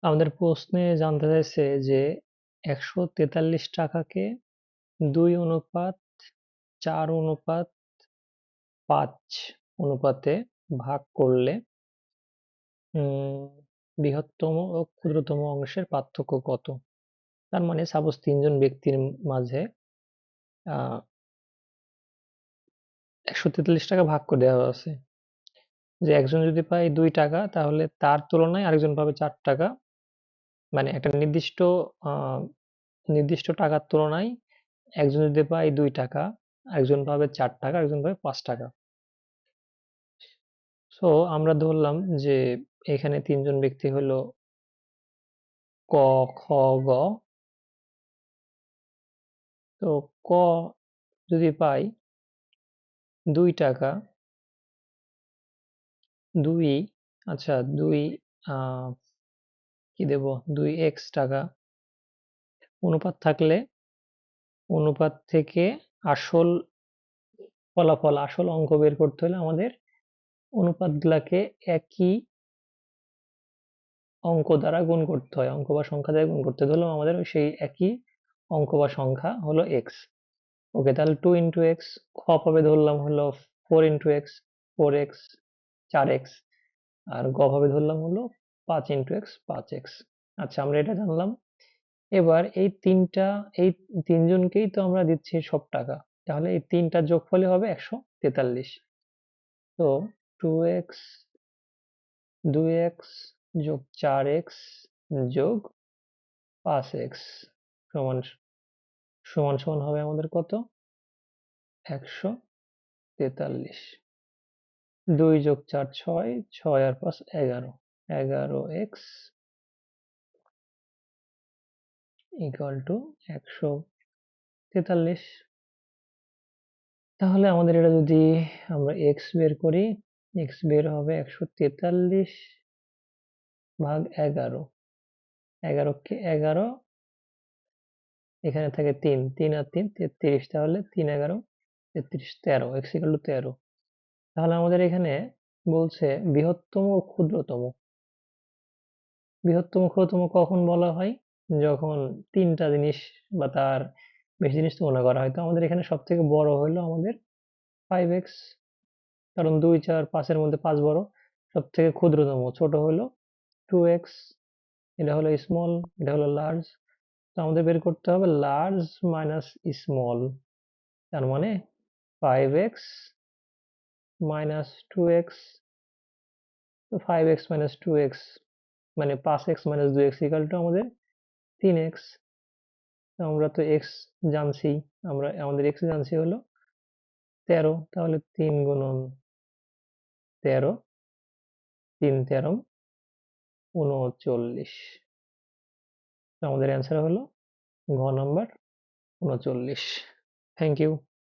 আমাদের প্রশ্নে জানতে চাইছে যে ১৪৩ টাকাকে ২:৪:৫ অনুপাতে ভাগ করলে উম, বৃহত্তম ও ক্ষুদ্রতম অংশের পার্থক্য কত? তার মানে সাপোজ তিনজন ব্যক্তির মাঝে ১৪৩ টাকা ভাগ করে দেওয়া আছে, যে একজন যদি পায় ২ টাকা তাহলে তার তুলনায় আরেকজন পাবে ৪ টাকা। মানে একটা নির্দিষ্ট টাকার তুলনায় একজন যদি পায় ২ টাকা, একজন পাবে ৪ টাকা, একজন পাবে ৫ টাকা। সো আমরা ধরলাম যে এখানে তিনজন ব্যক্তি হলো ক, খ, গ। তো ক যদি পাই ২ টাকা, দুই, আচ্ছা, দুই, কি দেব, 2x টাকা, অনুপাত থাকলে অনুপাত থেকে আসল আসল অঙ্ক বের করতে হলে আমাদের অনুপাতগুলাকে একই অঙ্ক দ্বারা গুণ করতে হয়, অঙ্ক বা সংখ্যা দ্বারা গুণ করতে হলে আমাদের সেই একই অঙ্ক বা সংখ্যা হলো এক্স। ওকে, তাহলে 2 × x। খ ভাবে ধরলাম হলো 4 × x, 4x, 4x। আর গ ভাবে ধরলাম হলো 5 × x, 5x। আচ্ছা, আমরা এটা জানলাম। এবার এই তিনজনকেই তো আমরা দিচ্ছি সব টাকা, তাহলে এই তিনটার যোগফলই হবে 143। তো 2x, 2x যোগ 4x যোগ 5x সমান সমান সমান হবে আমাদের কত? 143। 2 যোগ 4 6, 6 আর 5 11, 11x ইকুয়াল টু 143। তাহলে আমাদের এটা যদি আমরা x বের করি, x বের হবে 143 ভাগ 11। 11 কে 11, এখানে থাকে 3, 3 আর 3 33, তাহলে 3 11 33, 13, x ইকুয়াল টু 13। তাহলে আমাদের এখানে বলছে বৃহত্তম ও ক্ষুদ্রতম। বৃহত্তম ক্ষুদ্রতম কখন বলা হয়? যখন তিনটা জিনিস বা তার বেশি জিনিস তুলনা করা হয়। তো আমাদের এখানে সব থেকে বড় হলো আমাদের 5x, কারণ 2 4 5 এর মধ্যে 5 বড়। সব থেকে ক্ষুদ্রতম ছোট হলো 2x, এটা হলো স্মল, এটা হলো লার্জ। তো আমাদের বের করতে হবে লার্জ মাইনাস স্মল। তার মানে 5x মাইনাস 2x। তো 5x মাইনাস 2x মানে 5x minus 2x equal to আমাদের 3x। তো আমরা তো x জানছি, আমাদের x জানছি হলো 13। তাহলে 3 গুণন 13, 3 13 39। তো আমাদের অ্যান্সার হলো ঘ নাম্বার 39। Thank you.